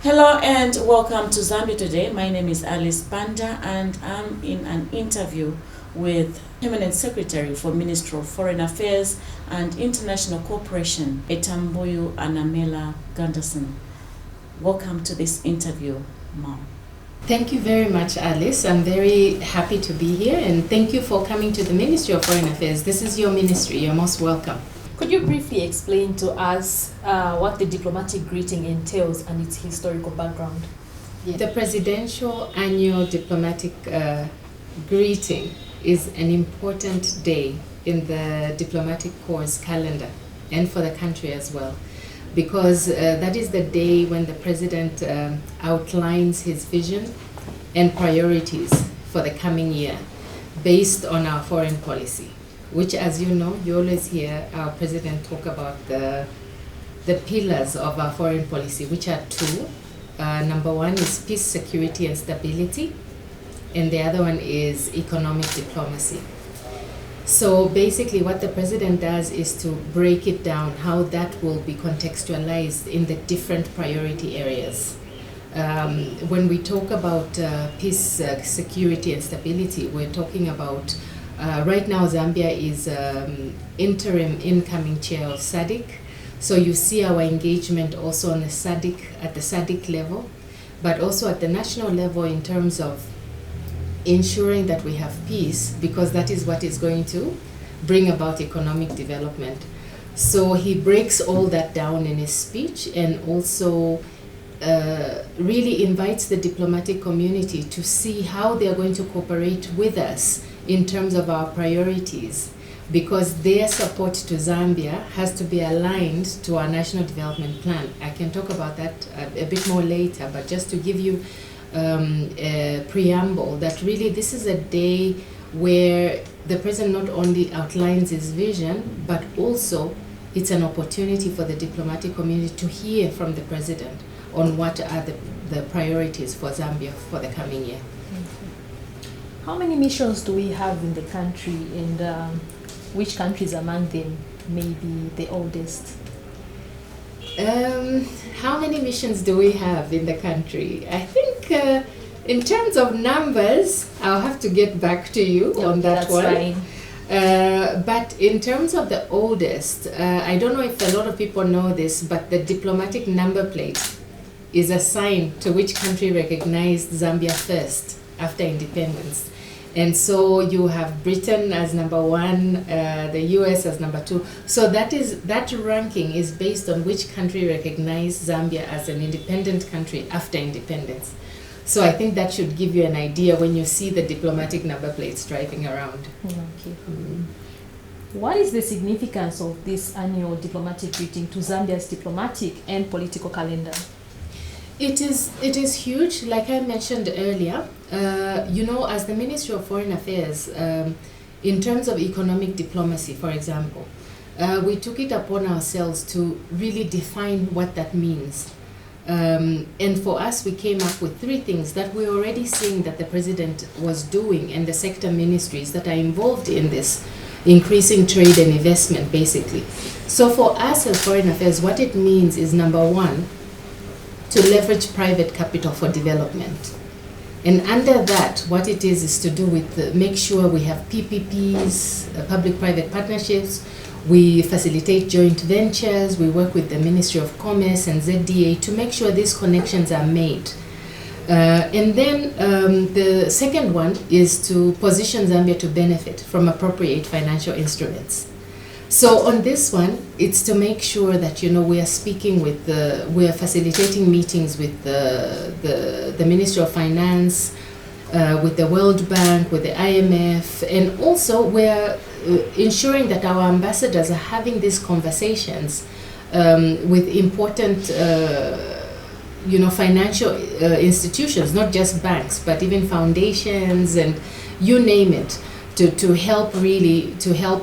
Hello and welcome to Zambia today. My name is Alice Banda and I'm in an interview with Permanent Secretary for Ministry of Foreign Affairs and International Cooperation, Etamboyu Anamela Gunderson. Welcome to this interview, Mom. Thank you very much, Alice. I'm very happy to be here and thank you for coming to the Ministry of Foreign Affairs. This is your ministry. You're most welcome. Could you briefly explain to us what the diplomatic greeting entails and its historical background? The Presidential Annual Diplomatic Greeting is an important day in the diplomatic corps' calendar and for the country as well, because that is the day when the President outlines his vision and priorities for the coming year based on our foreign policy, which, as you know, you always hear our President talk about the pillars of our foreign policy, which are two. Number one is peace, security, and stability, and the other one is economic diplomacy. So basically what the President does is to break it down, how that will be contextualized in the different priority areas. When we talk about peace, security, and stability, we're talking about right now Zambia is interim incoming chair of SADC. So you see our engagement also on the at the SADC level, but also at the national level in terms of ensuring that we have peace, because that is what is going to bring about economic development. So he breaks all that down in his speech and also really invites the diplomatic community to see how they are going to cooperate with us in terms of our priorities, because their support to Zambia has to be aligned to our national development plan. I can talk about that a bit more later, but just to give you a preamble, that really this is a day where the President not only outlines his vision, but also it's an opportunity for the diplomatic community to hear from the President on what are the priorities for Zambia for the coming year. How many missions do we have in the country, and which countries among them may be the oldest? How many missions do we have in the country? I think in terms of numbers, I'll have to get back to you on that that's one. Fine. But in terms of the oldest, I don't know if a lot of people know this, but the diplomatic number plate is a sign to which country recognized Zambia first after independence. And so you have Britain as number one, the US as number two. So that ranking is based on which country recognized Zambia as an independent country after independence. So I think that should give you an idea when you see the diplomatic number plates driving around. Okay. What is the significance of this annual diplomatic greeting to Zambia's diplomatic and political calendar? It is huge. Like I mentioned earlier, as the Ministry of Foreign Affairs, in terms of economic diplomacy, for example, we took it upon ourselves to really define what that means. And for us, we came up with three things that we're already seeing that the President was doing, and the sector ministries that are involved in this, increasing trade and investment, basically. So for us as Foreign Affairs, what it means is, number one, to leverage private capital for development. And under that, what it is to do with make sure we have PPPs, public-private partnerships, we facilitate joint ventures, we work with the Ministry of Commerce and ZDA to make sure these connections are made. And then the second one is to position Zambia to benefit from appropriate financial instruments. So on this one, it's to make sure that we are speaking with we are facilitating meetings with the Ministry of Finance, with the World Bank, with the IMF, and also we're ensuring that our ambassadors are having these conversations with important financial institutions, not just banks, but even foundations and you name it. To help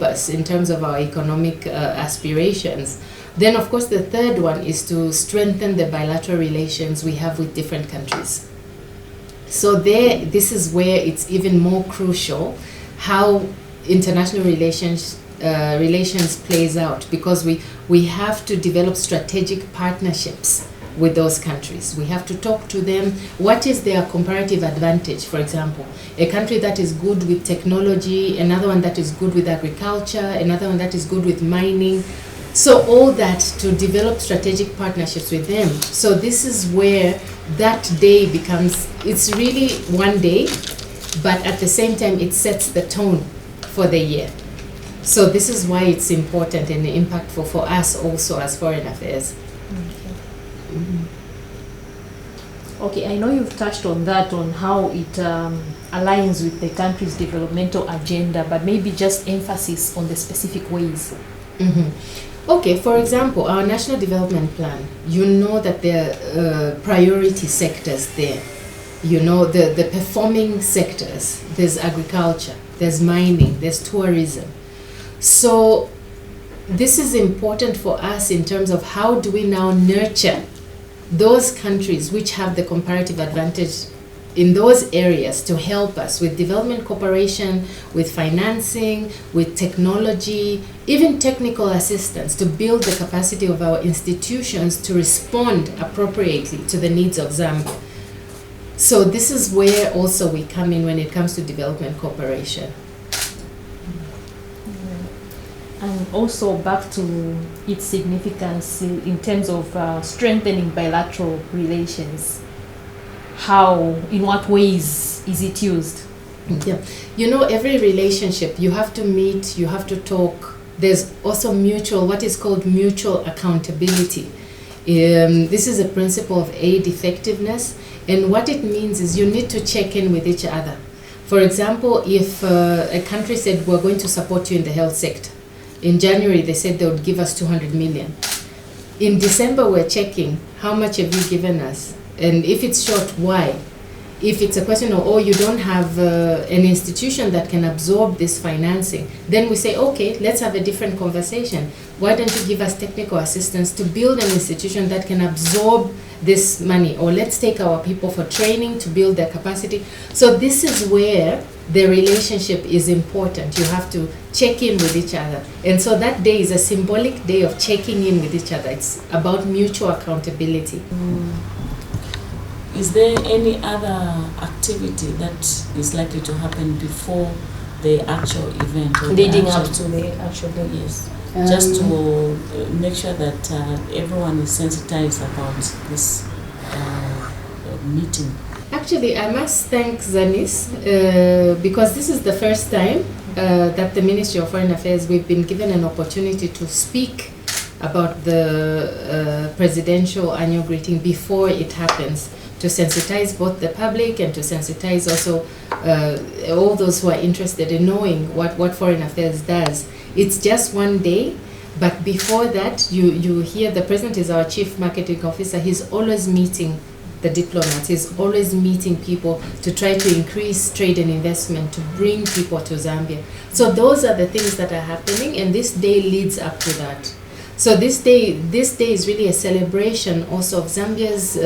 us in terms of our economic aspirations. Then, of course, the third one is to strengthen the bilateral relations we have with different countries. So this is where it's even more crucial how international relations plays out, because we have to develop strategic partnerships with those countries. We have to talk to them. What is their comparative advantage? For example, a country that is good with technology, another one that is good with agriculture, another one that is good with mining. So all that to develop strategic partnerships with them. So this is where that day becomes, it's really one day, but at the same time it sets the tone for the year. So this is why it's important and impactful for us also as Foreign Affairs. Okay, I know you've touched on that, on how it aligns with the country's developmental agenda, but maybe just emphasis on the specific ways. Okay, for example, our National Development Plan, you know that there are priority sectors there. You know, the performing sectors. There's agriculture, there's mining, there's tourism. So this is important for us in terms of how do we now nurture those countries which have the comparative advantage in those areas to help us with development cooperation, with financing, with technology, even technical assistance to build the capacity of our institutions to respond appropriately to the needs of Zambia. So this is where also we come in when it comes to development cooperation. And also back to its significance in terms of strengthening bilateral relations. How, in what ways is it used? Yeah, you know, every relationship, you have to meet, you have to talk. There's also mutual, what is called mutual accountability. This is a principle of aid effectiveness, and what it means is you need to check in with each other. For example, if a country said we're going to support you in the health sector, in January they said they would give us 200 million. In December we're checking, how much have you given us? And if it's short, why? If it's a question of, oh, you don't have an institution that can absorb this financing, then we say, okay, let's have a different conversation. Why don't you give us technical assistance to build an institution that can absorb this money? Or let's take our people for training to build their capacity. So this is where the relationship is important. You have to check in with each other. And so that day is a symbolic day of checking in with each other. It's about mutual accountability. Is there any other activity that is likely to happen before the actual event? Or Leading up to the actual day? Yes. Just to make sure that everyone is sensitized about this meeting. Actually, I must thank Zanis because this is the first time that the Ministry of Foreign Affairs, we've been given an opportunity to speak about the presidential annual greeting before it happens, to sensitize both the public and to sensitize also all those who are interested in knowing what Foreign Affairs does. It's just one day, but before that, you hear the president is our chief marketing officer. He's always meeting the diplomats. He's always meeting people to try to increase trade and investment, to bring people to Zambia. So those are the things that are happening, and this day leads up to that. So this day is really a celebration also of Zambia's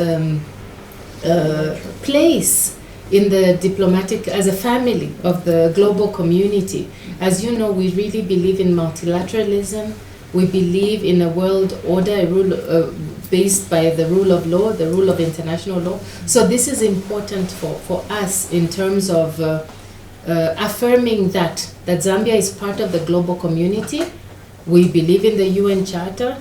place in the diplomatic, as a family of the global community. As you know, we really believe in multilateralism. We believe in a world order, a rule based by the rule of law, the rule of international law. So this is important for us in terms of affirming that Zambia is part of the global community. We believe in the UN Charter.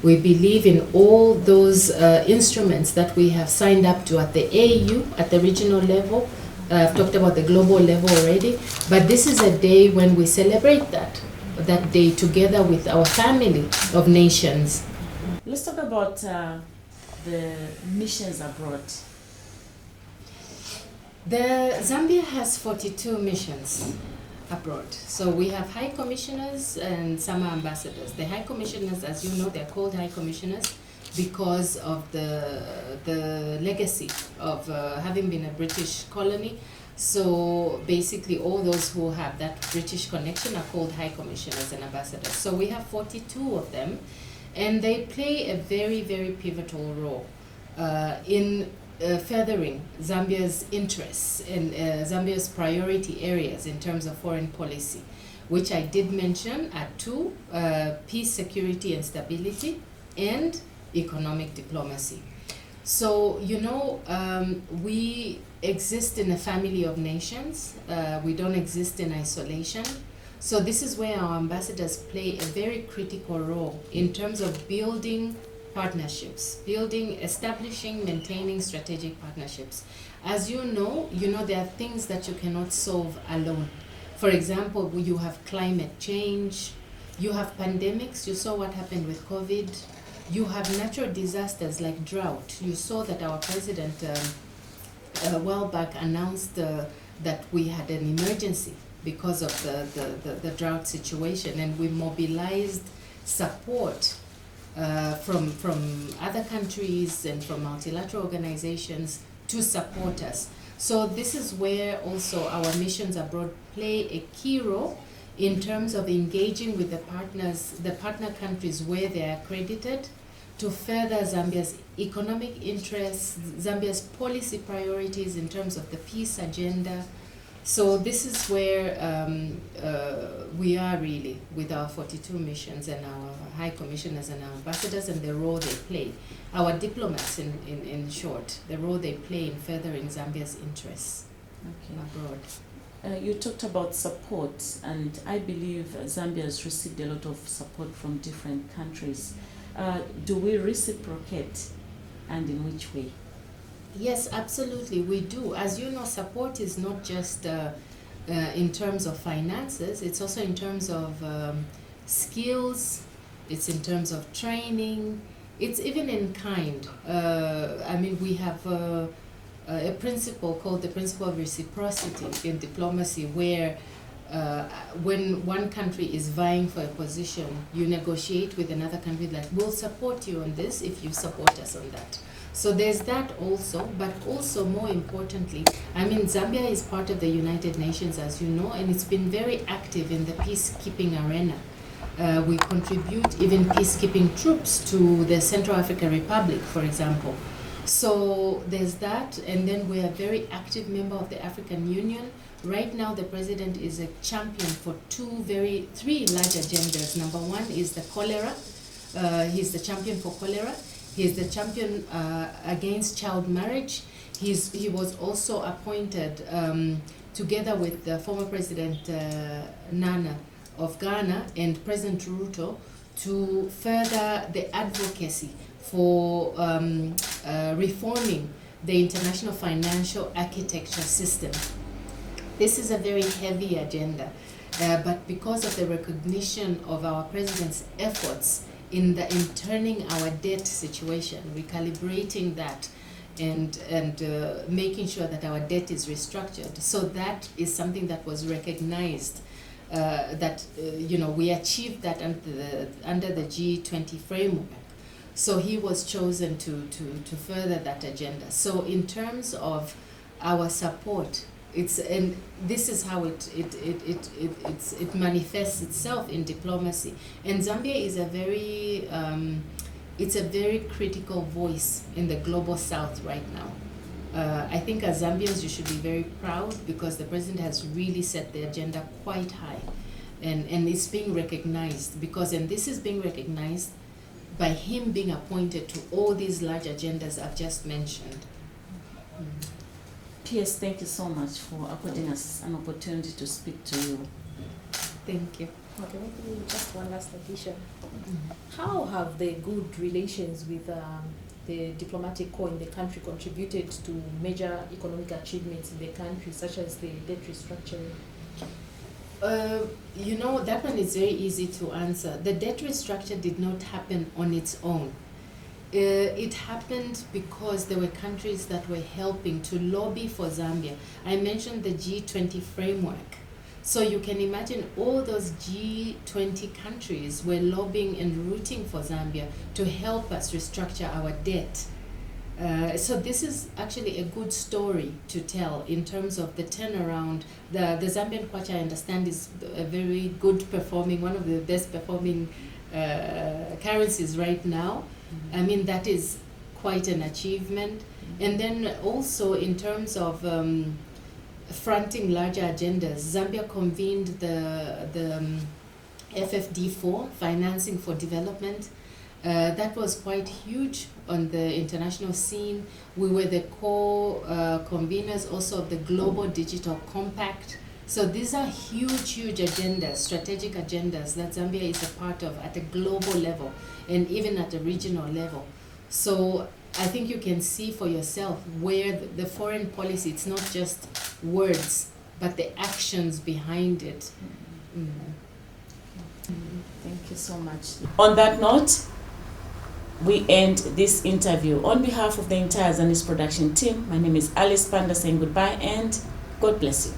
We believe in all those instruments that we have signed up to at the AU, at the regional level. I've talked about the global level already. But this is a day when we celebrate that day together with our family of nations. Let's talk about the missions abroad. Zambia has 42 missions abroad. So we have high commissioners and summer ambassadors. The high commissioners, as you know, they're called high commissioners because of the legacy of having been a British colony. So basically all those who have that British connection are called high commissioners and ambassadors. So we have 42 of them, and they play a very, very pivotal role in furthering Zambia's interests and Zambia's priority areas in terms of foreign policy, which I did mention are two: peace, security and stability, and economic diplomacy. So, we exist in a family of nations. We don't exist in isolation. So this is where our ambassadors play a very critical role in terms of building partnerships, establishing, maintaining strategic partnerships. As you know, there are things that you cannot solve alone. For example, you have climate change, you have pandemics, you saw what happened with COVID, you have natural disasters like drought. You saw that our president a while back announced that we had an emergency because of the drought situation, and we mobilized support from other countries and from multilateral organizations to support us. So this is where also our missions abroad play a key role in terms of engaging with the partner countries where they are accredited to further Zambia's economic interests, Zambia's policy priorities in terms of the peace agenda. So this is where we are really with our 42 missions and our high commissioners and our ambassadors and the role they play. Our diplomats, in short, the role they play in furthering Zambia's interests abroad. You talked about support, and I believe Zambia has received a lot of support from different countries. Do we reciprocate, and in which way? Yes, absolutely, we do. As you know, support is not just in terms of finances, it's also in terms of skills, it's in terms of training, it's even in kind. We have a principle called the principle of reciprocity in diplomacy, where when one country is vying for a position, you negotiate with another country that will support you on this if you support us on that. So there's that also, but also more importantly, Zambia is part of the United Nations, as you know, and it's been very active in the peacekeeping arena. We contribute even peacekeeping troops to the Central African Republic, for example. So there's that, and then we're a very active member of the African Union. Right now, the president is a champion for three large agendas. Number one is the cholera. He's the champion for cholera. He is the champion against child marriage. He was also appointed together with the former President Nana of Ghana and President Ruto to further the advocacy for reforming the international financial architecture system. This is a very heavy agenda, but because of the recognition of our president's efforts in turning our debt situation, recalibrating that, and making sure that our debt is restructured. So that is something that was recognized, that we achieved that under the G20 framework. So he was chosen to further that agenda. So in terms of our support, and this is how it manifests itself in diplomacy. And Zambia is a very critical voice in the global south right now. I think as Zambians you should be very proud because the president has really set the agenda quite high, and it's being recognized and this is being recognized by him being appointed to all these large agendas I've just mentioned. PS, thank you so much for according us an opportunity to speak to you. Thank you. Okay, maybe just one last addition. How have the good relations with the diplomatic corps in the country contributed to major economic achievements in the country, such as the debt restructuring? That one is very easy to answer. The debt restructure did not happen on its own. It happened because there were countries that were helping to lobby for Zambia. I mentioned the G20 framework. So you can imagine all those G20 countries were lobbying and rooting for Zambia to help us restructure our debt. So this is actually a good story to tell in terms of the turnaround. The Zambian kwacha, I understand, is a very good performing, one of the best performing currencies right now. That is quite an achievement. And then also in terms of fronting larger agendas, Zambia convened the FFD4, Financing for Development. That was quite huge on the international scene. We were the co-conveners also of the Global Digital Compact. So these are huge agendas, strategic agendas that Zambia is a part of at a global level and even at a regional level. So I think you can see for yourself where the foreign policy, it's not just words, but the actions behind it. Thank you so much. On that note, we end this interview. On behalf of the entire Zanis production team, my name is Alice Panda saying goodbye and God bless you.